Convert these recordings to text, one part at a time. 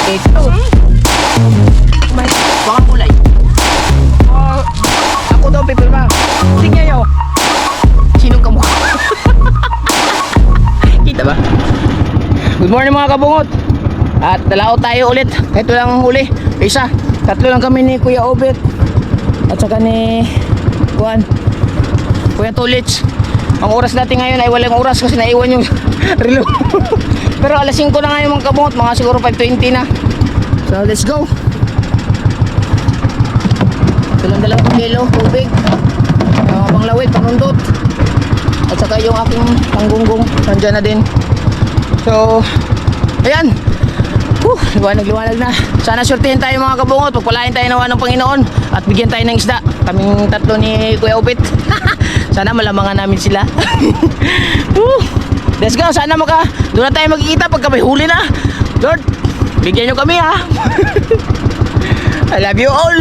Ito. Baka kulay. Ako daw pipirma. Tingnan nyo. Sinong kamukha? Kita ba? Good morning mga kabungot. At dalao tayo ulit. Ito lang ang huli. Isa. Tatlo lang kami ni Kuya Obet. At saka ni Kuya Tulits. Ang oras natin ngayon ay walang oras kasi naiwan yung relo. Pero alas 5 na ngayon mga kabungot. Mga siguro 5:20 na. So let's go. Ito lang dalang kilo, tubig, panglawit, panundot, at saka yung aking panggunggong nandyan na din. So ayan, liwanag na. Sana surtihin tayo mga kabungot. Pagpalain tayo nawa ng Panginoon at bigyan tayo ng isda. Kaming tatlo ni Kuya Obet. Sana malamangan namin sila. Let's go. Sana doon na tayo magkikita pagka may huli na. Lord, bigyan nyo kami ha. I love you all.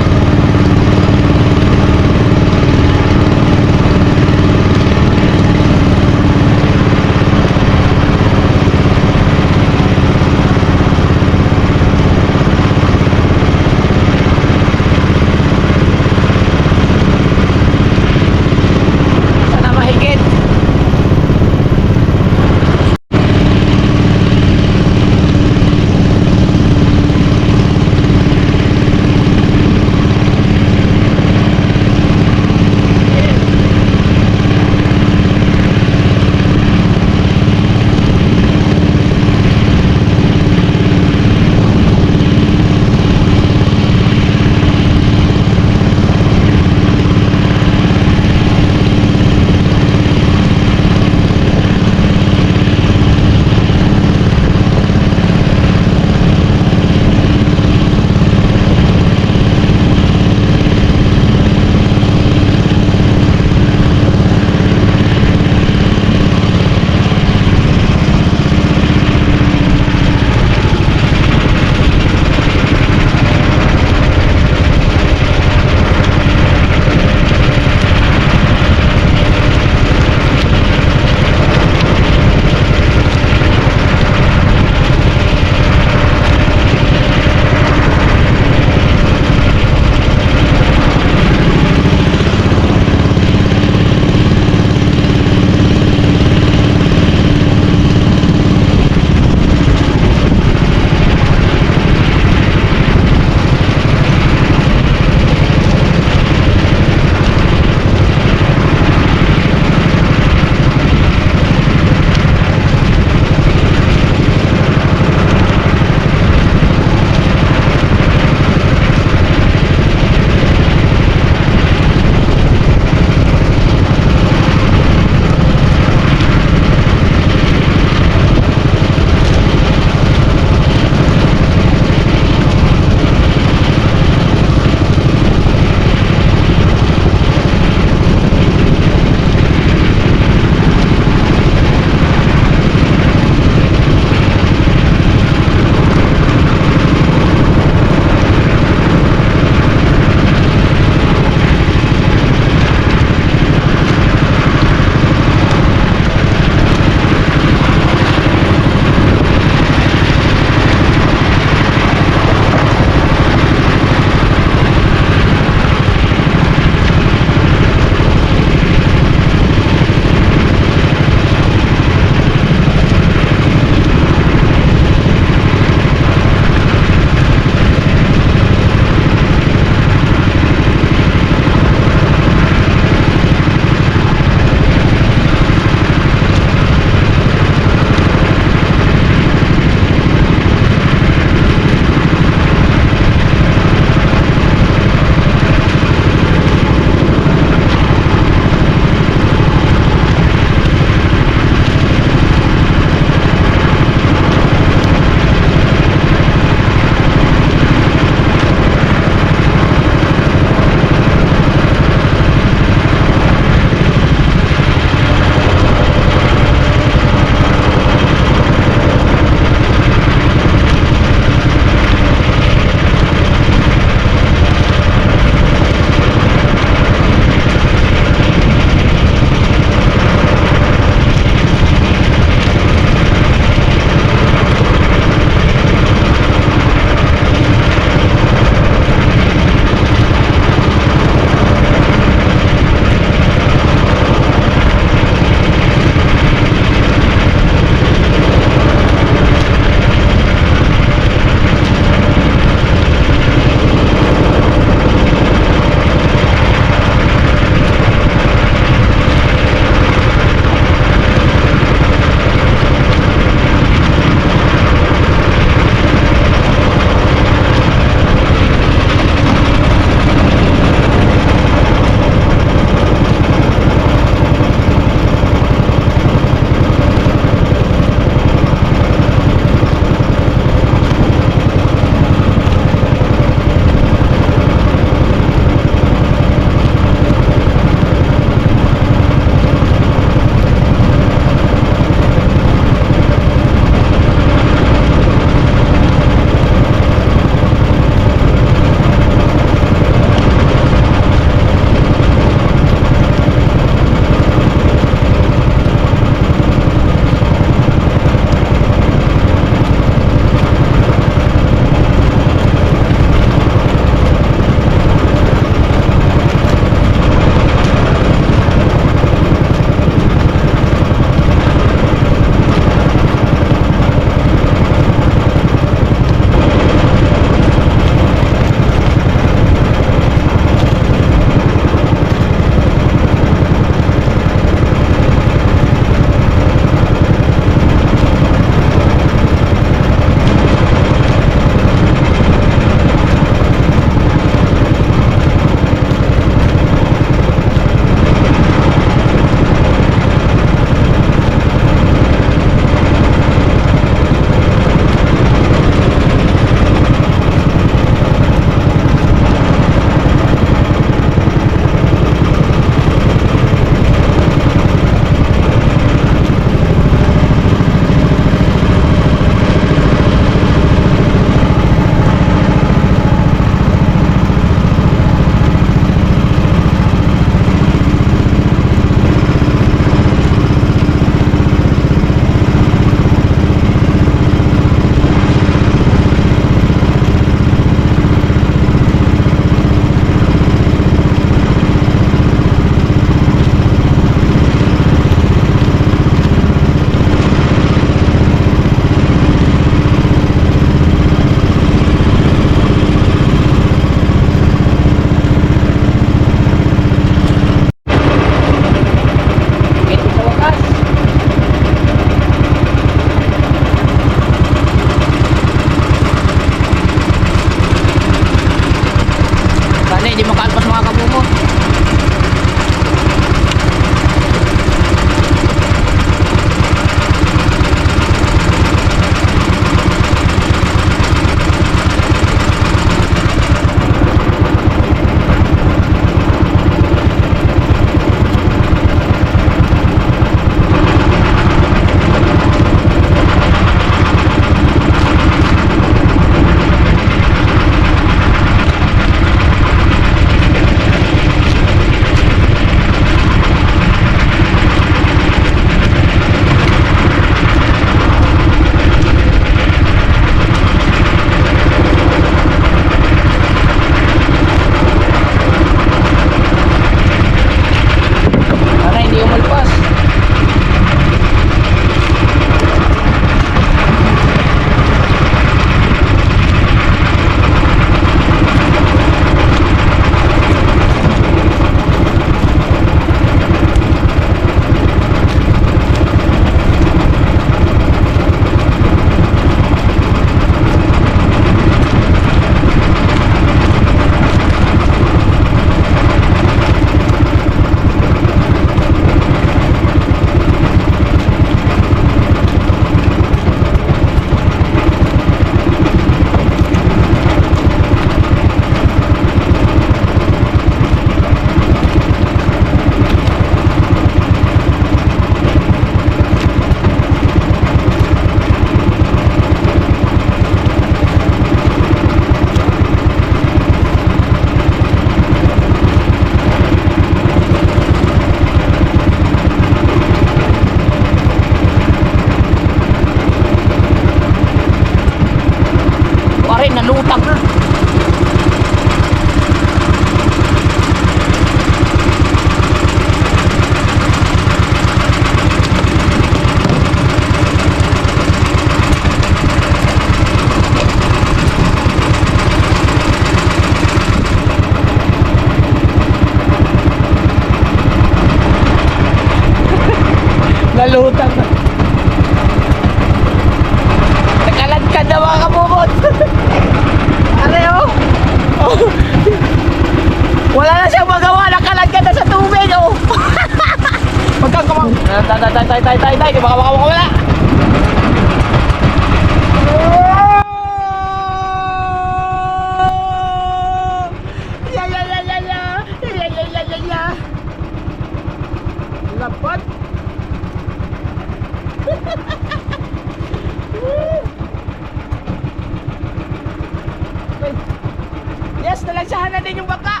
Diretsahan na din yung baka.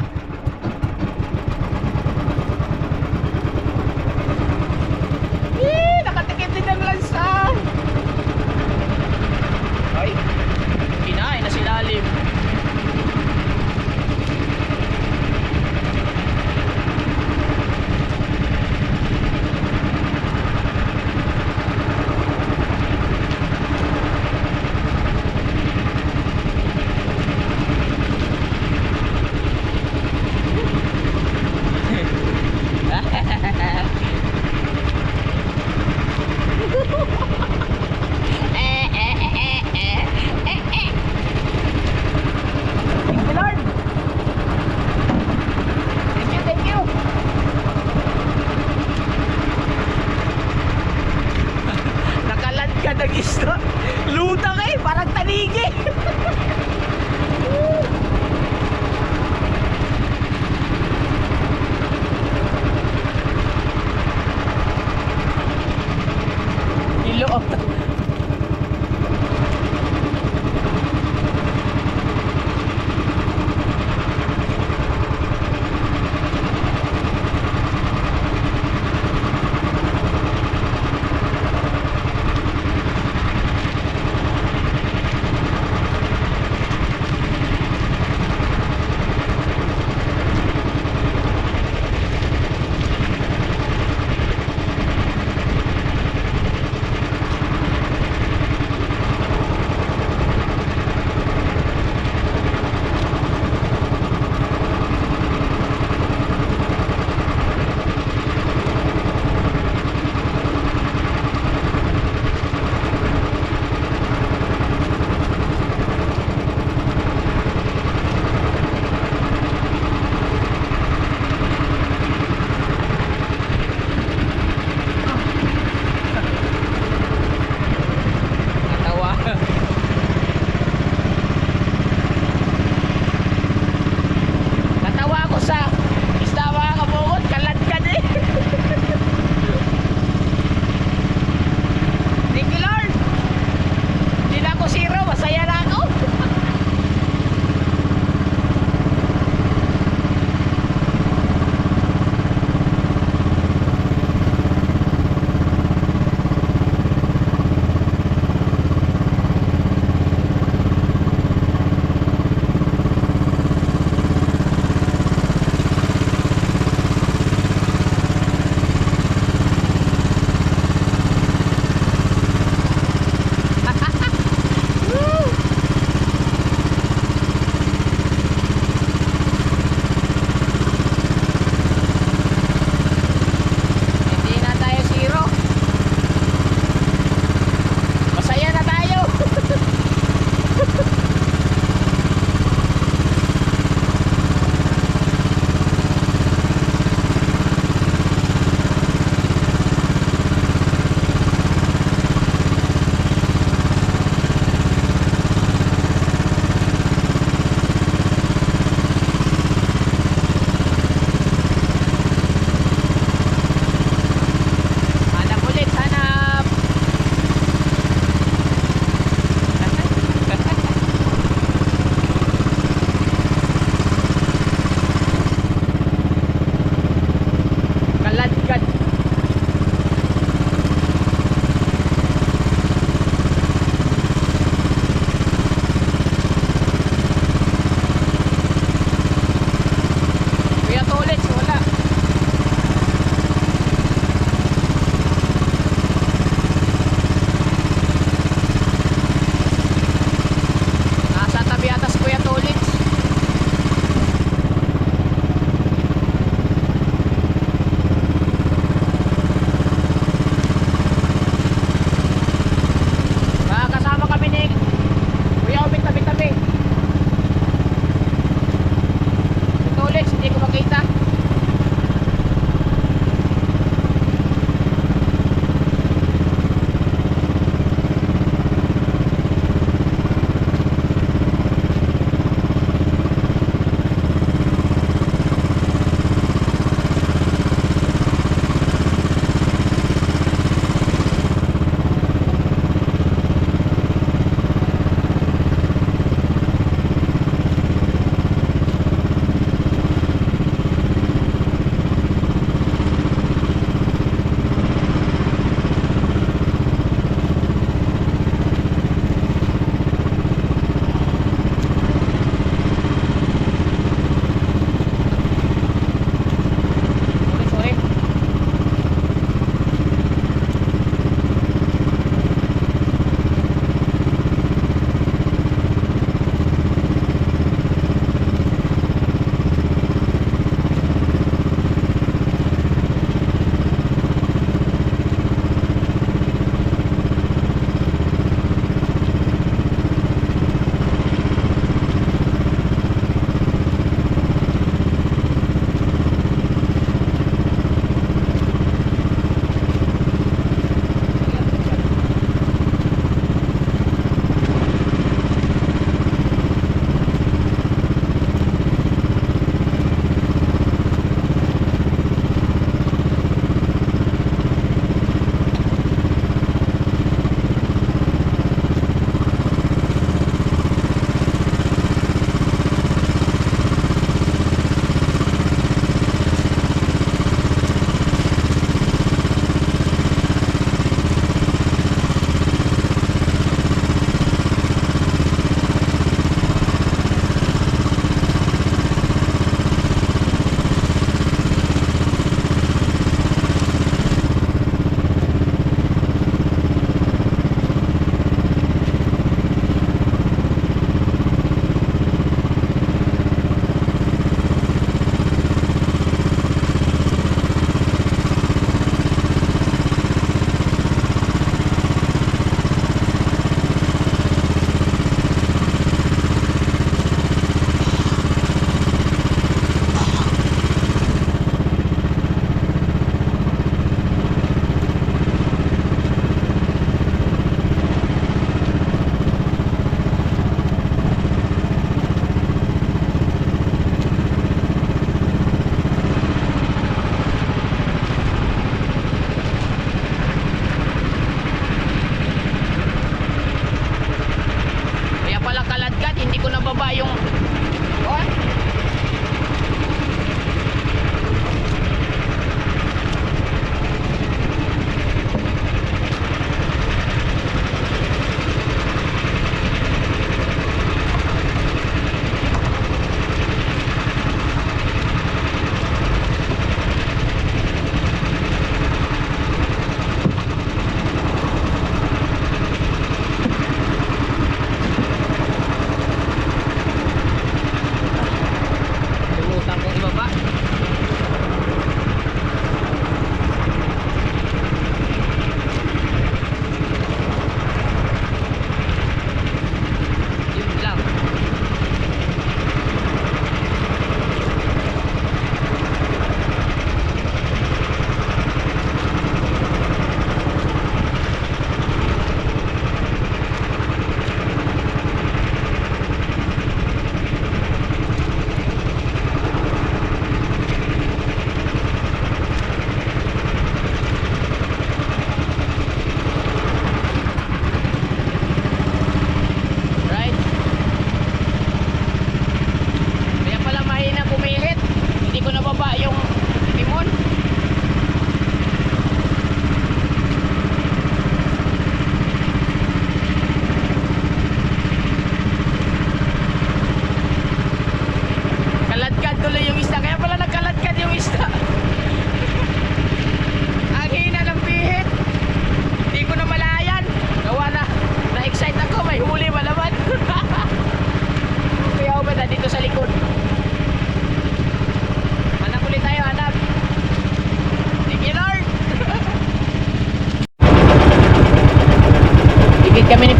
Nakatikip din ng lansa. Ay, kinain na silalim. Nag-isda. Lutang eh, parang tanigi. Ilo.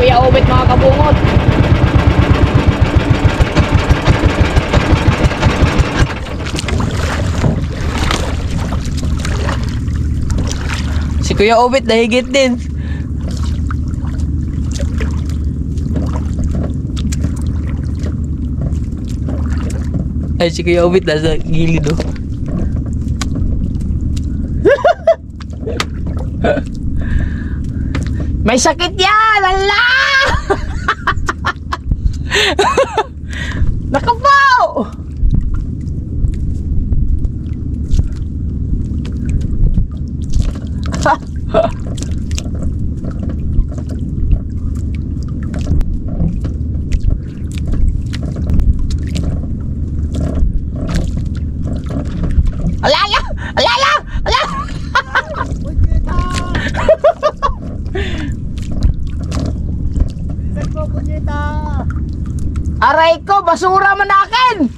Kuya Obet mga kabungot. Si Kuya Obet nahigit din. Ay, si Kuya Obet nasa gilid oh. May sakit yan! Ala! Nakapaw! Alala! Alala! Alala! Aray ko, basura man akin!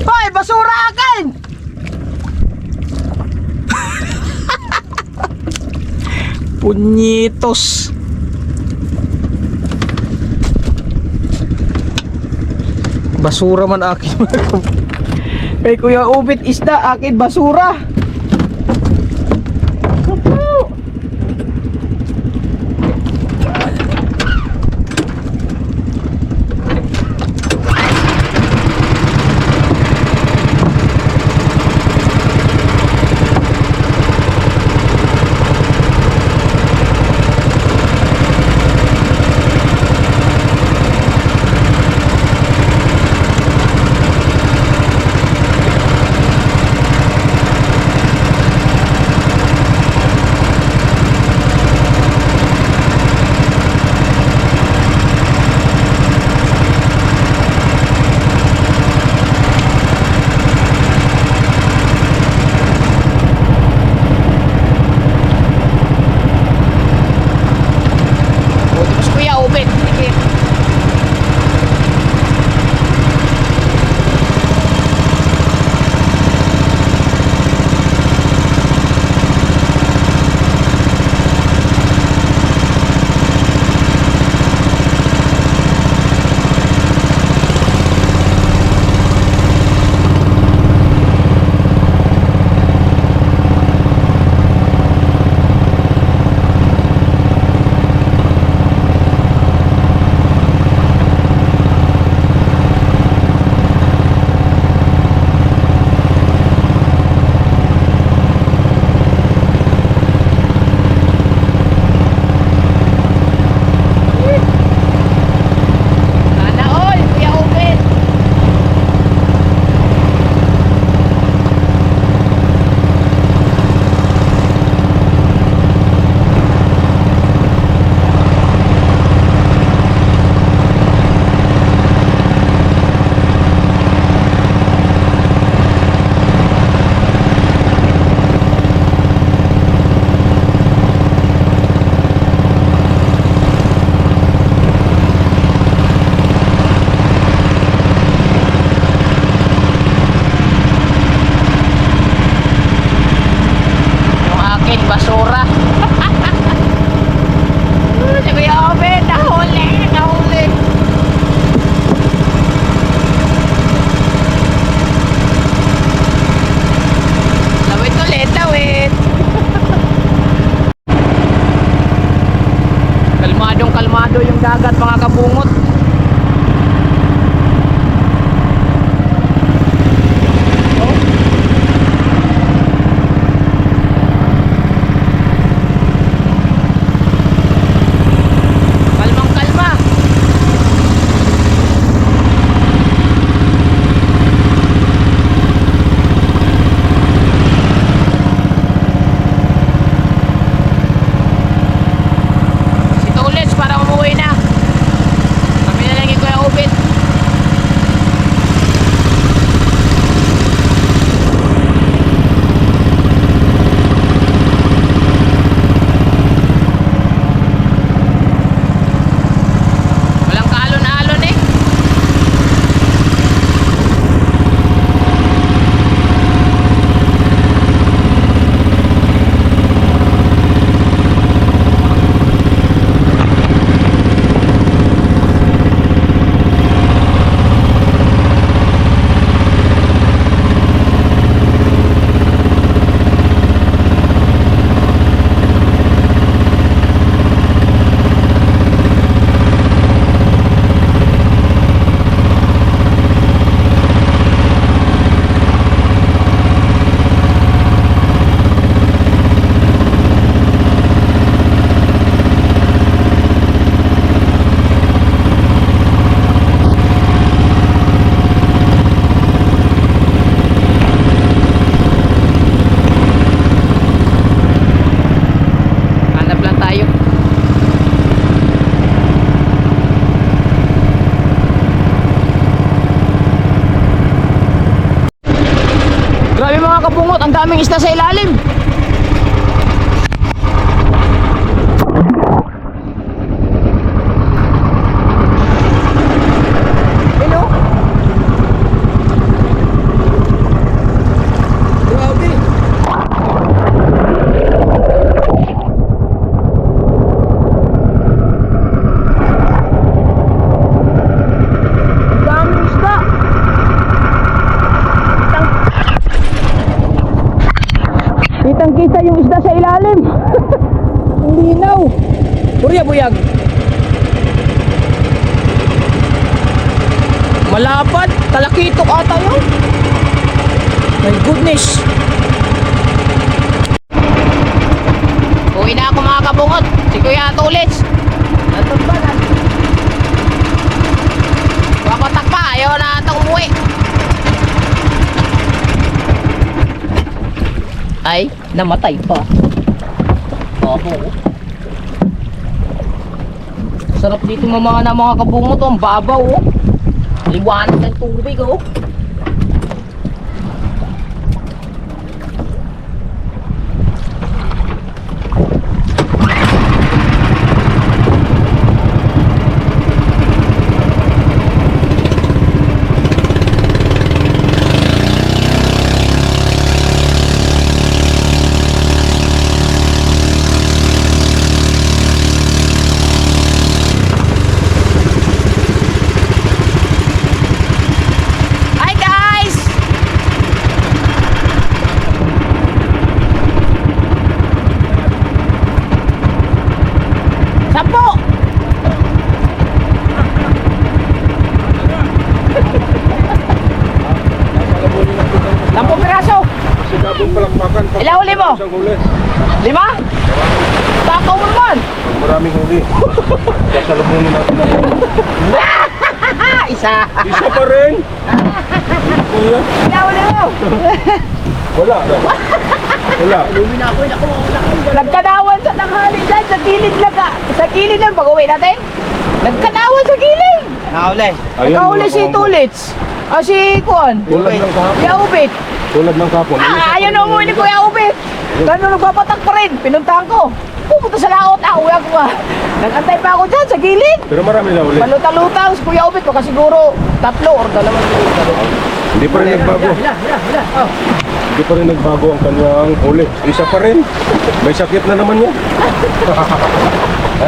Hoy, basura akin! Punyitos! Basura man akin. Kay Kuya Obet isda, akin basura. dagat mga kabungot. Kalmang kalma. ang daming isda sa ilalim. Hello? Grabe. Ang daming isda. Kitang-kita yung isda sa ilalim. Ang linaw. Burya buyag. Malapad, talakitok ata yun. My goodness. Uwi na ako mga kabungot. Si Kuya Tulits. Natun ba na? Papatak pa, ayaw na atang umuwi. Ay, namatay pa. Opo. Sarap dito mamana mga kabungot. Ang babaw. Oh. Liwanag ng tubig. Oh. Hi guys! Sampo! Sampo piraso! Sigabong palakpakan. Ilang huli mo? Isang huli. 5? Takaw mo naman! Maraming huli. Sasalubungin natin na. Isa! Isa pa rin. Kuya, Ilang huli mo? wala. Wala. Nagkanawan sa tanghali dyan, sa gilid lang ka. Sa gilid lang, pag-uwi natin. Nagkanawan sa gilid. Nakahuli. Ayun, Nakahuli mga si kabungot. Tulits. Si Kuan. Tulad ng kahapon. Kuya Ubit. Tulad ng kahapon. Ayaw na umuwi ni Kuya Ubit. Gano'n nagpapatak pa rin. Pinuntahan ko. Pupunta sa laot. Uwi ako nga. Nag-antay pa ako dyan sa gilid. Pero marami na huli. Malutang-lutang si Kuya Ubit. Baka siguro 3 or 2 Hindi pa rin nagbago. Oh. Hindi pa rin nagbago ang kanyang huli. Isa pa rin. May sakit na naman yan.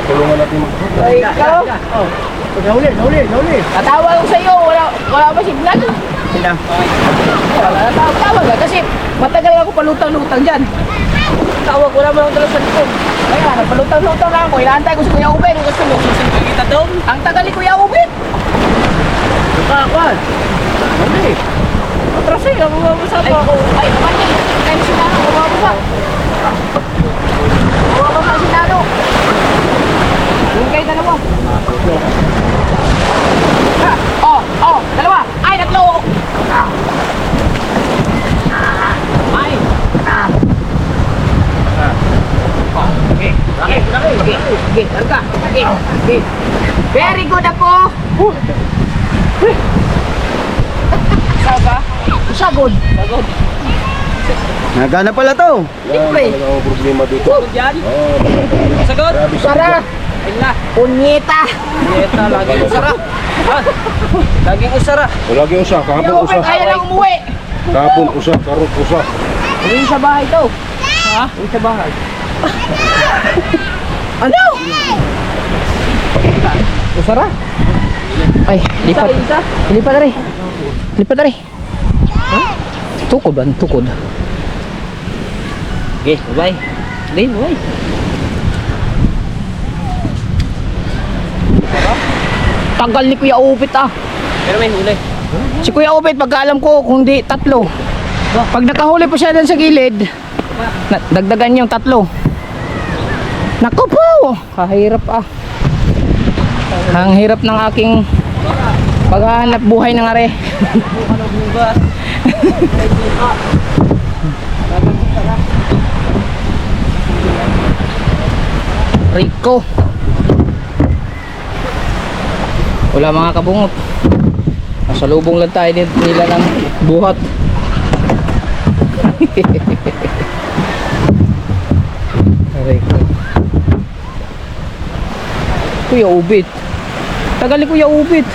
Tulungan natin mag... Ay, ikaw. Oh. Nahuli. Natawag ko sa iyo. Wala ba signal? Sila. Tawag ka kasi matagal ako palutang-lutang dyan. Tawag ko naman ako dala sa likod. Kaya nagpalutang-lutang lang ako. Inaantay ko si Kuya Ubit. Gusto mo. Susunod kita doon. Ang tagal ni Kuya Ubit. Nakakuan. Huli. Atras eh. Ang mabasa pa ako. Ay, naman yan. Kaya si Nano. Kumabasa. Kumabasa si Nano. Yung kayo dalawa. Dalawa. Ay, 3. Ay. Okay. Larga. Okay. Very good ako. Saga? Sagod. Nagana pala to. Yan, Siyempre. talaga ang problema dito. Yan. Oh, Sagot. grabe sa Sara. Ayla. Punyeta. Dieta. Laging usara. Laging usara. O lagi usa, kahapon Yung usa. kaya lang umuwi. Kahapon usa, karon usa. Uwi sa bahay to. Ha? Uwi sa bahay. Ano? Usara? Ay, lipat. Isa. Lipat na rin. Lipat na rin. Tukod ba? Tukod. Okay, bye. Bye. Tagal ni Kuya Ubit ah. Pero may huli. Si Kuya Ubit, pagka alam ko, kung di 3. Pag nakahuli pa siya dyan sa gilid, dagdagan yung 3. Naku po! Kahirap ah. Ang hirap ng aking paghahanap buhay ng are. Bukas. Rico. Wala mga kabungot. Nasa lubong lang tayo nila ng buhat. Aray ko. Kuya Ubit. Tagal ni Kuya Ubit.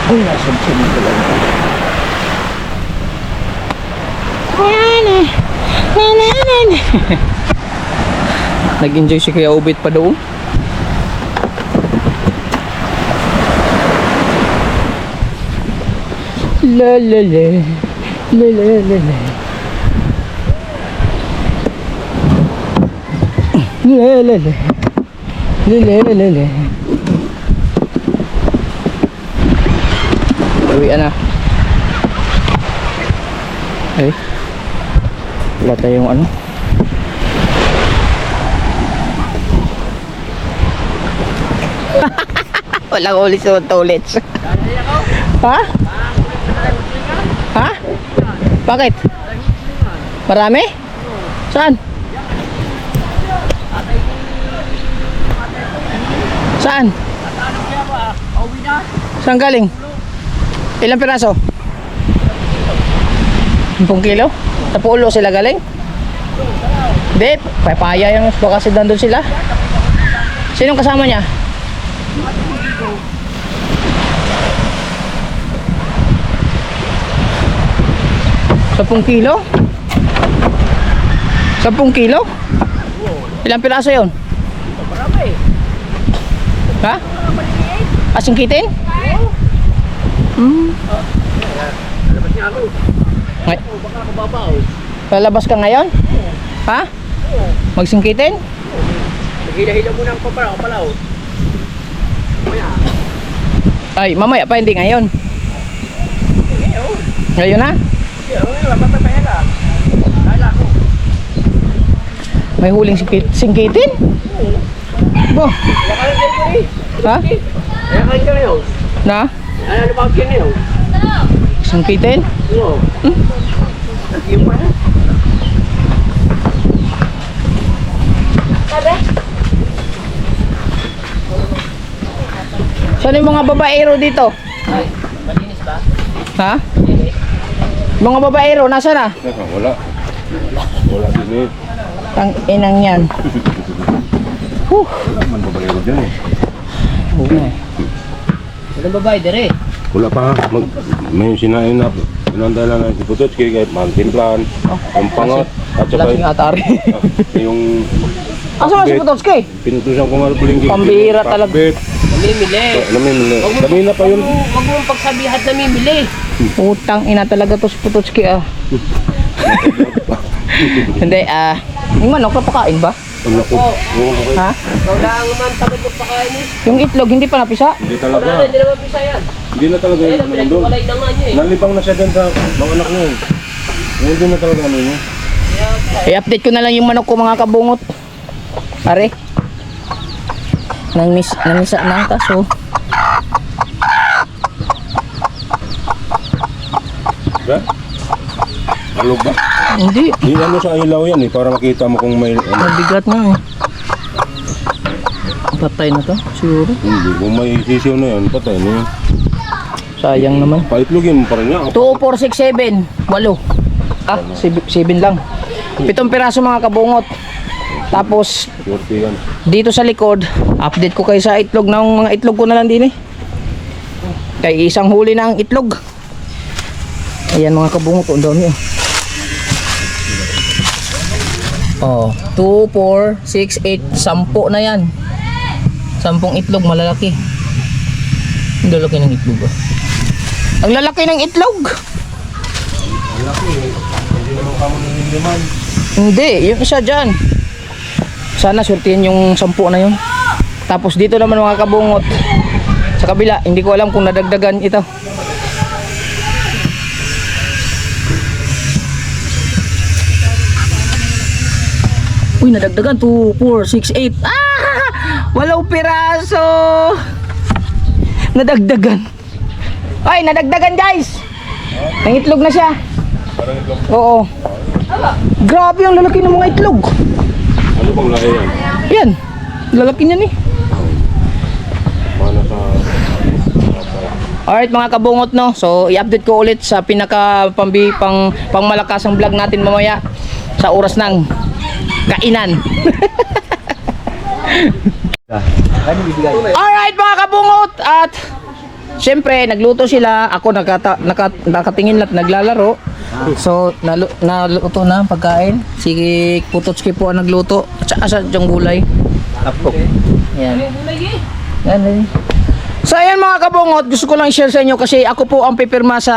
Uy, nasubsub mo talaga. Nag-enjoy si Kuya Ubit pa doon. La la la. La la la la. La la la. La la la la la. Uwian na. Ay. Wala tayong ano. Wala ko ulit sa toilets. Ha? Ha? Bakit? Marami? Saan? Saan? Saan galing? Ilang piraso? 10 kilo? Sa pulo sila galing? Hindi, papaya yung baka kasi nandun sila. Sinong kasama niya? Sa 10 kilo? 10 kilo? Ilang piraso yun? Marami. Ha? Asingkitin? Labas niya ako. Ngay Baka ako babaw. lalabas ka ngayon? Ha? Magsingkitin? Naghila-hila muna ang papalaw. Maya. Ay, mamaya pa, hindi ngayon. Ngayon na? Papapaya lang. Kala ko. May huling singkitin? Bo, Kaya kayo ko eh. ha? Kaya kayo ka yun. Na? Ano ba ang yun? Singkitin? Oo. Yung pa. Saan yung mga babaero dito? Malinis ba? Ha? Mga babaero, nasa na? Teka, wala. Wala din eh. Tang inang yan. Wala man babaero dyan eh. Walang babae dire. Wala pa. May sinain na. Pinanda lang na si Putotski kahit mountain plan. Yung pangat. At saka Lasing atari. yung Asa ba si Pototski? pinutusan ko nga buling Pambihira talaga. Namimili. Namimili. Kanina pa yun. Huwag mo pagsabihan namimili. Utang ina talaga to si Pototski ah. Hindi yung manok napakain ba? Ang lako. Oo, okay. Ha? Ikaw lang man tagad magpakain eh. Yung itlog hindi pa napisa? Hindi Wala na, talaga. hindi naman pisa yan. Hindi na talaga Ayun, yun. Nandun. pinagkukalay na nga niya eh. Nalipang na siya dyan sa mga anak niya. Hindi na talaga ano niya. I-update ko na lang yung manok ko mga kabungot. Pare. Namisa na ang kaso. Ba? Alog ba? Hindi. Di ano sa ilaw yan eh, para makita mo kung may ano. Mabigat na eh. Patay na to, siguro. Hindi, kung may sisiyo na yan, patay na yan. Sayang naman. Paitlogin mo pa rin niya. 2, 4, 6, 7. 8. 7 lang. 7 piraso mga kabungot. Tapos Swerte yan. dito sa likod, update ko kayo sa itlog ng mga itlog ko na lang din eh. Kay isang huli na ang itlog. Ayan mga kabungot, ang dami oh. 2, 4, 6, 8, 10 na yan. 10 itlog, malalaki. Ang lalaki ng itlog ah. Ang lalaki ng itlog. Hindi naman kamo nililiman. Hindi, yung isa dyan. Sana surtihin yung 10 na yun. Tapos dito naman mga kabungot, sa kabila, hindi ko alam kung nadagdagan ito. Uy, nadagdagan. 2, 4, 6, 8. Ah! 8 piraso! Nadagdagan. Ay, nadagdagan guys! Nangitlog na siya. Parang itlog. Oo. Grabe ang lalaki ng mga itlog. Ano bang lahi yan? Yan. Lalaki niyan eh. Mana sa... Alright mga kabungot no. So i-update ko ulit sa pinaka pangmalakasang vlog natin mamaya sa oras ng kainan. Alright mga kabungot, at syempre nagluto sila, ako nakatingin at naglalaro. So naluto na pagkain. Si Putotski po ang nagluto at saka sa yung gulay. Tapok. Yan. Yan. So ayan mga kabungot, gusto ko lang i-share sa inyo kasi ako po ang pipirma sa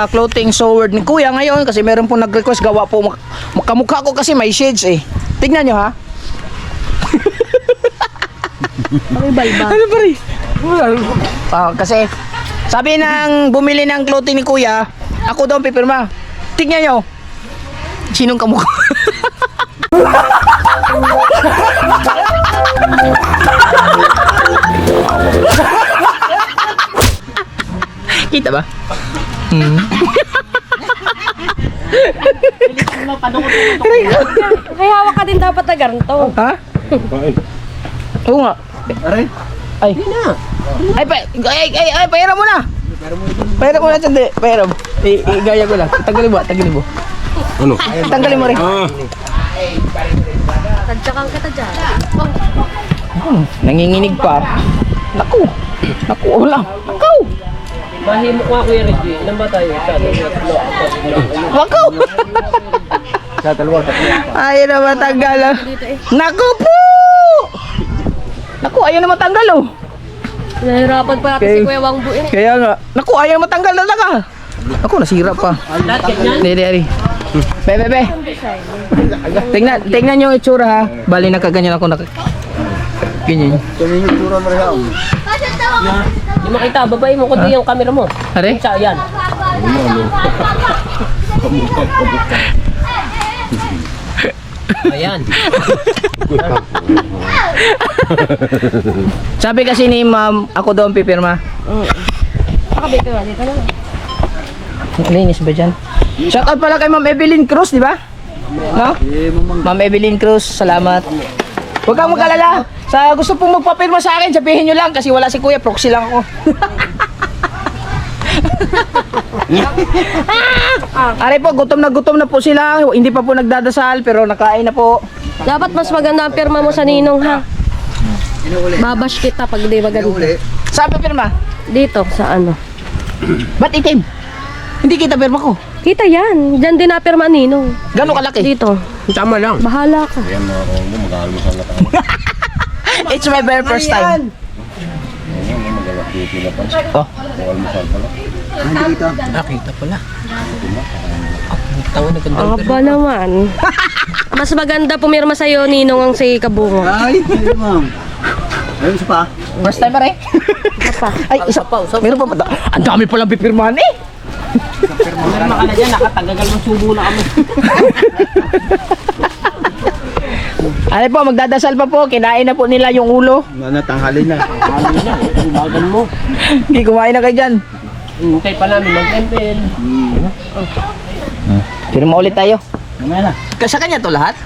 clothing seward ni Kuya ngayon kasi meron po nag-request gawa po kamukha ko kasi may shades eh. Tignan nyo ha. Ano ba rin? Kasi sabi ng bumili ng clothing ni Kuya, ako daw ang pipirma. Tignan nyo. Sinong kamukha? Kita ba? May hawak ka din dapat na ganito. Ha? Kain. Oo nga. Aray. Ay. Ay, pahiram mo na. Pahiram mo na, sandi. Pahiram. Igaya ko lang. Tanggalin mo. Ano? Tanggalin mo rin. Tadyakan kita dyan. Nanginginig pa. Naku, wala. Naku. Mahimo ko Kuya Reggie. Ilan ba tayo? Naku. Sa dalawa, tatlo. Ayaw na matanggal. Naku po. Naku, ayaw na matanggal oh. Nahirapan pa natin si Kuya Wangbu eh. Kaya nga. Naku, ayaw matanggal talaga. Naku, nasira pa. Hindi. Be. Tingnan yung itsura ha. Bali nakaganyan ako ganyan. Hindi makita, babae mo kundi yung camera mo. Are? Sa yan. Ayan. Sabi kasi ni ma'am, ako daw ang pipirma. Pakabit ka dito na. Linis ba dyan? Shoutout pala kay Ma'am Evelyn Cruz, di ba? No? Ma'am Evelyn Cruz, salamat. Huwag kang magkalala. Sa gusto pong magpapirma sa akin, sabihin nyo lang kasi wala si Kuya, proxy lang ako. Are po, gutom na po sila. Hindi pa po nagdadasal pero nakain na po. Dapat mas maganda ang pirma mo sa ninong ha. Babash kita pag di maganda. Saan pa pirma? Dito sa ano. Ba't itim? Hindi kita pirma ko. Kita yan. Diyan din na pirma ninong. Gano'ng kalaki? Dito. Tama lang. Bahala ka. Yan mga kaumbo, mag-aalmusal na tayo. It's my very first time. Mag-alakiti na pa. Oh, Mag-almusal pala. nakita pala. Tawa na ganda. Aba naman. Mas maganda pumirma sa'yo ninong ang si Kabungo. Ay, ma'am. Ayun sa pa. First time pa rin? Apa? Ay, isa pa. Meron pa ba? Ang dami palang pipirmahan eh. Pirma ka na dyan, nakatagagal ng subo na kami. Ano po, magdadasal pa po. Kinain na po nila yung ulo. Natanghali na. Bagan mo. Hindi, kumain na kayo dyan. Hintay pa namin mag-temple. Pirma ulit tayo. Mamaya na. Sa kanya to lahat?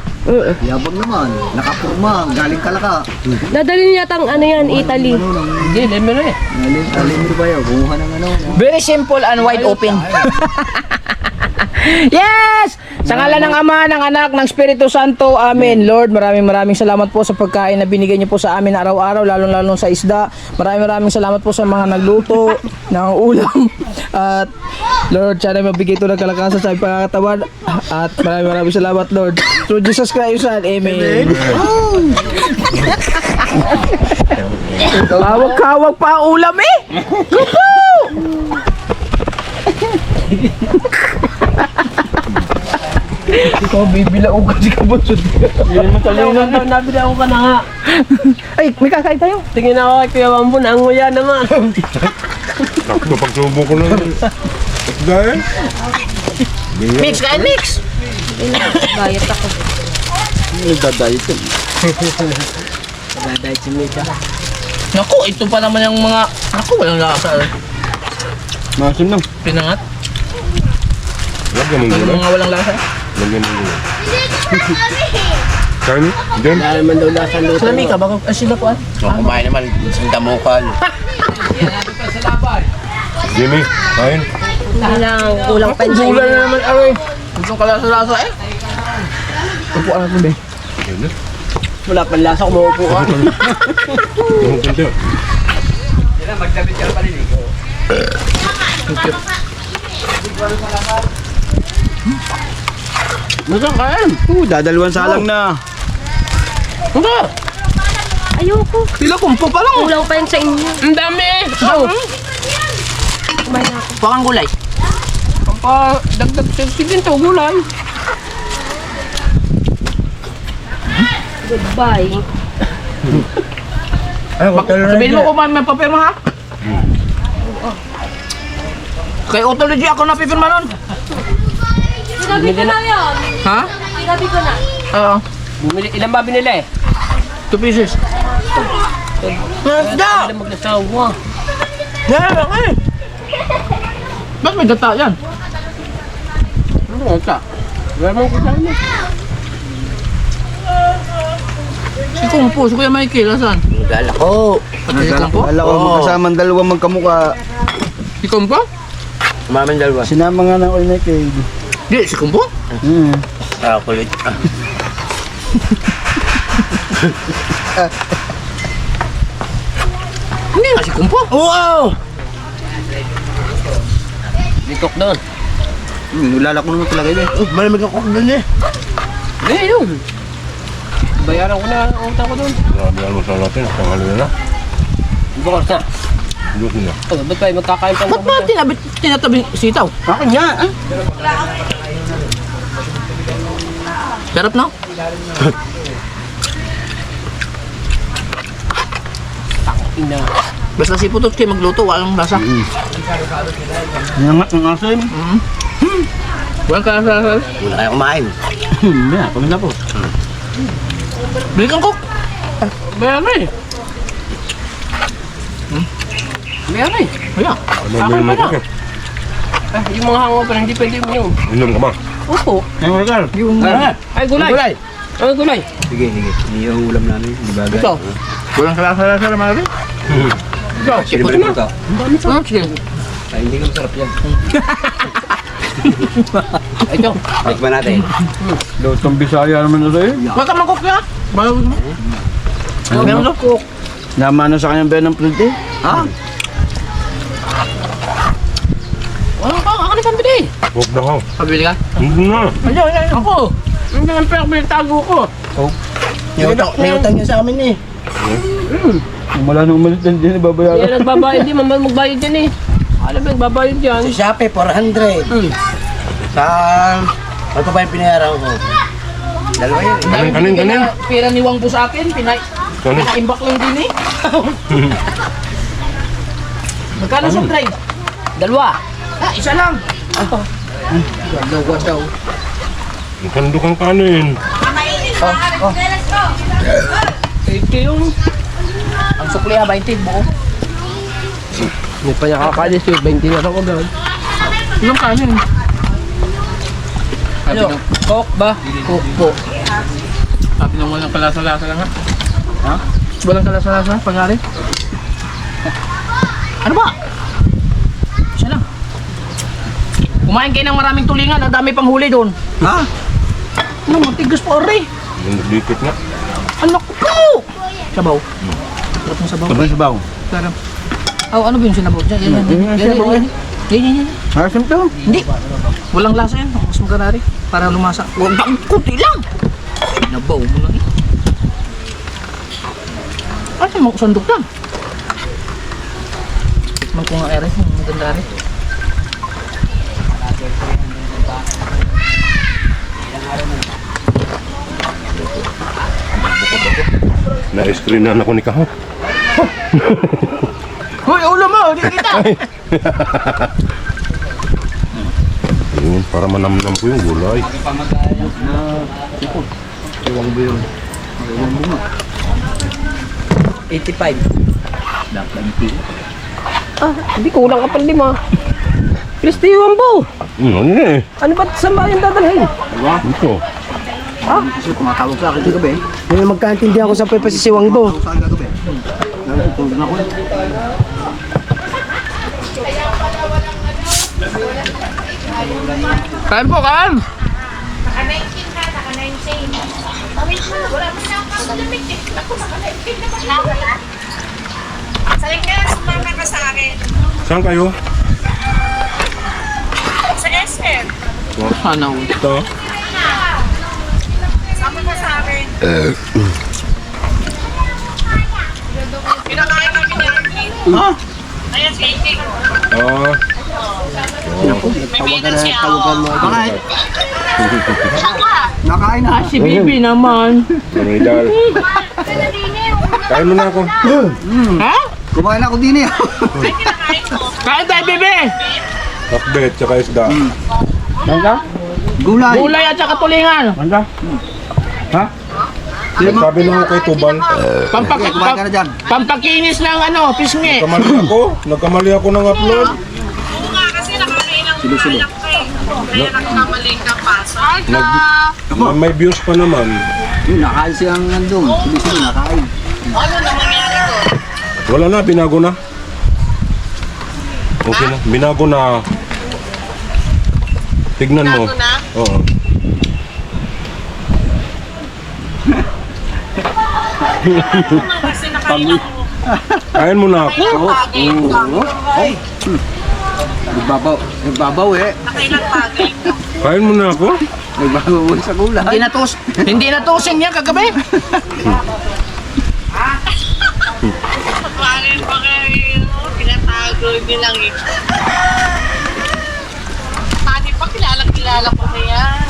Yabang naman. Nakapurma. Galing kalaka. Dadali niya tang ano yan, Italy. Hindi, leme na eh. Galing mo ba yun? Kumuha ng ano. Very simple and wide open. Yes! Sa ngalan ng Ama, ng Anak, ng Espiritu Santo, Amen. Lord, maraming salamat po sa pagkain na binigay niyo po sa amin araw-araw, lalo sa isda. Maraming salamat po sa mga nagluto ng ulam. At Lord, sana mabigay ito ng kalakasan sa pagkakatawan. At maraming salamat, Lord. Through Jesus Christ, Amen. Hawak-hawak pa ang ulam eh! Kupo! Ikaw, bibilaong kasi kabusod. Yan mo talingan daw, nabili ako ka na nga. Ay, may kakain tayo. Tingin ako kay Kuya Wambo, nanguya naman. Sakto pagsubo ko na yun. Dahil? Mix, kain mix. Bayat ako. Nagdadayit yun. Dadahit si Mika. Naku, ito pa naman yung mga... Naku, walang lasa. Masin lang. Pinangat. Lagyan mo Yung gulay. mga walang lasa. Lagyan mo gulay. Kain? Diyan? Dahil man daw lasa luto. Sa Mika, baka sila po ah. Kumain naman. Isang damukal. Jimmy, kain. Kulang pa yung Gulay na naman, aray. Gusto kalasa-lasa eh. Upuan natin, be. Yun na. Wala pang lasa, kumuupo ka. Yung ganda. Gusto kain. Dadalwan salang na. Gusto. Ayoko. Tila kumpo pa lang. Kulang pa yun sa inyo. Ang dami. Oh. Kumain ako. Pakang gulay. Dagdag sige to gulay. Goodbye. Sabihin mo kung may papirma ha? Kay Autology ako napipirma nun. Sinabi ko na yun. Ha? Sinabi ko na. Oo. Bumili, ilan ba binili? 2 pieces. Nasda! Ilan magnasawa? Yan eh. Ba't may gata yan? Ano nga ka? Wala mong kailangan mo. Si Kumpo, si Kuya Mikey, lasan? Dala ko. Si Kumpo? Wala ko magkasamang dalawang magkamuka. Si Kumpo? Mamin dalawa. Sinama nga ng oil na kay. Di, si Kumpo? Ah, kulit. Hindi nga si Kumpo. Wow! Likok doon. Lalako naman talaga yun eh. Malamig ako doon eh. Hindi yun. Bayaran ko na ang utang ko doon. Grabe almusal natin. Tanghali na. Bukas na. Luto na. Oh, ba't tayo magkakain pa Ba't ba tinatabi sitaw? Akin nga. Sarap na. Ina. Basta si Putot kayo magluto, walang lasa. Nangat ng asim. Walang kalasa. Wala kayong kumain. Hindi, pagod na po. Bili kang cook. Bayaran eh. Bayaran eh. Kaya. Ano mo naman ka? Ah, yung mga hangover, hindi pwede mo yun. Inom ka ba? Opo. Ay, Regal. Yung... Ay, gulay. Gulay. Ay, gulay. Sige, sige. Hindi yung ulam namin. Di ba? Ito. Walang kalasa-lasa naman rin. Ito, sipot na. Ah, sige. Ay, hindi ka masarap yan. Ito. Tikman natin. Lutong Bisaya naman na sa'yo. Huwag ka mag-cook na. Bago mo. Meron daw cook. Namano sa kanyang bayan ng print eh. Ha? Walang pa, ako na pambili. Huwag na ka. Pabili ka? Hindi na. Ayun, ako. Hindi ang pera pinagtago ko. May utang niya sa amin eh. Wala nang umalit din din, Kaya babayaran. nagbabayad din, mamang magbayad yan eh. Alam mo, nagbabayad yan. Sa Shopee, 400. Sa... Ano pa ba yung pinayaran ko? Dalawa yun. Kanin. Pera ni Wang po sa akin, Kanin. pinaimbak lang din eh. Magkano sa drive? Dalawa. Ah, isa lang. Dalawa daw. Kando kang kanin. Ito yung... Ang sukli ha, 20 buo. May pa nakakalis yun, 20 na ako gawin. Ilang kanin? Ano? Coke ba? Coke po. Sabi nang walang kalasa-lasa lang ha. Ha? Walang kalasa-lasa, pangari. Ano ba? Isa lang. Kumain kayo ng maraming tulingan, ang dami pang huli doon. Ha? Ano, matigas pa rin. Yung dikit nga. Anak ko! Sabaw. Sarap ng sabaw. Sabay sabaw. Sarap. Oh, ano ba yung sinabaw dyan? Yan. Asim to. Hindi. Walang lasa yan. Mas magkarari. Para lumasa. Huwag bang kunti lang. Sinabaw mo lang eh. Ay, sa mga sandok lang. Tikman ko nga ere. Maganda rin. Na-screenan ako ni Kaho. Hoy, ulo mo! Hindi kita! Yun, para manamnam ko yung gulay. Iwang ba yun? 85. Ah, hindi kulang ka pa 5. Kristi yung po. Ano eh? Ano ba't saan ba yung dadalhin? Ito. Kasi tumatawag sa akin gabi. May magkaintindi ako sa pagpasisiwang to. Saan gagabi? Nagtutulog na ako. Kain po, kain! Saan kayo? Sa SM. Ano? Ito. Sama ka sa akin. Pinakain kami ni Arkin. Ha? Ayan si Iting. Ah, May binan siya ako. Bakit? Nakain na. Si Bibi naman. Maridal. Kain mo na ako. Ha? Kumain ako din eh. Ay, kinakain ko. Kain tayo, Bibi! Takbet, tsaka isda. Gulay. Gulay at saka tulingan. Sabi na ako kay Tubal. Kumain ka na dyan. Pampakinis ng ano, pisngi. Nagkamali ako ng upload. Oo nga, kasi nakakailang alak ka eh. Kaya nagkamaling ka pa. May views pa naman. Nakain siyang nandun. Sili-sili, nakain. Ano na mangyari ko? Wala na, binago na. Okay na, binago na. Tignan mo. Binago na? Oo. Kasi nakailang ko. Kain mo na ako. Nakailang bagay ka. Nagbabaw eh. Nakailang bagay ka. Kain mo na ako. Nagbabaw sa gulay. Hindi natusin niya kagabi. Bakit pa kayo? Pinatago nilang eh. Pati pa kilala ko na yan.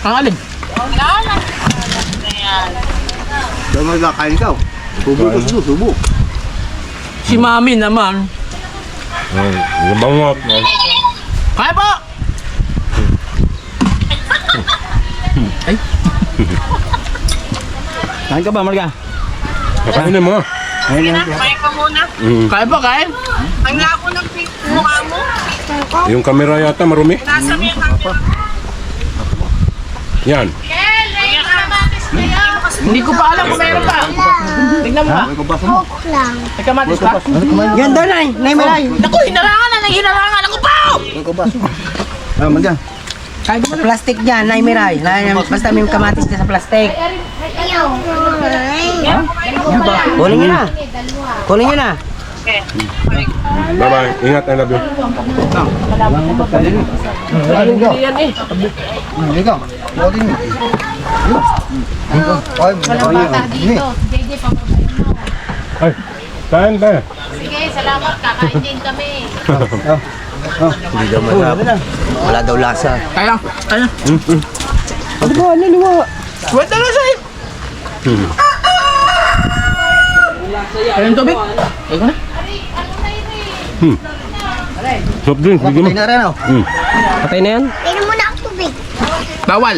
Ang alin? Kilala na yan. Diyan mo nagkakain ka. Subo ko subo, subo. Si Mami naman. Ay, bangot. Kaya po! Kain ka ba, Marga? Kainin mo. Sige na, kumain ka muna. Kaya po, kain. Ang lako ng mukha mo. Yung kamera yata marumi. Nasa may camera. Yan. Kaya kamatis na yan. Hindi ko pa alam kung meron pa. Tignan mo ba? May kamatis pa? Yan daw, Nay. Nay, Malay. Naku, hinarangan na ng hinarangan. Ako pa! Ah, Marga. Sa plastic dyan, Nay Miray. Basta may kamatis dyan sa plastic. Kunin nyo na. Kunin nyo na. Okay. Bye-bye. Ingat, I love you. Hindi yan eh. Ikaw. Ikaw din. Ay, Bata dito. JJ, papabayan mo. Ay, kain tayo. Sige, salamat. Kakain din kami. hindi daw masarap. Wala daw lasa. Kaya, kaya. Ano ba? Ano liwa? Wait na sa'yo. Kaya yung tubig? Kaya ko na. Soft drink, bigyan mo. Patay na rin ako. Patay na yan? Inom muna ang tubig. Bawal.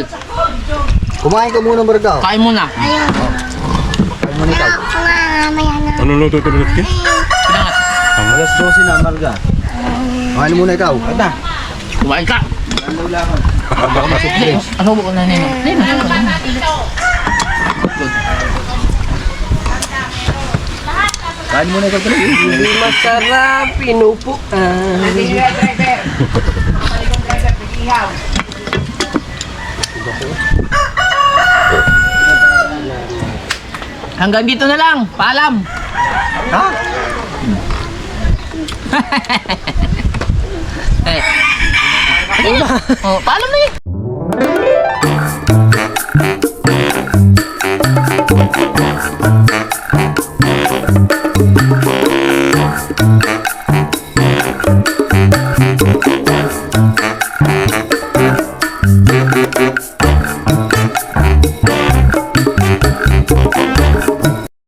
Kumain ka muna, Marga. Kain muna. Kain muna ikaw. Mamaya na. Ano luto ito, Bilatki? Pinangat. Alas 12 na, Marga. Kumain muna ikaw. Ata. Kumain ka. Ano mo ko na nino? Bata dito. Kain muna ikaw. Hindi masarap, pinupuan. Hanggang dito na lang. Paalam. Ha? Eh. Oh, paalam na yun.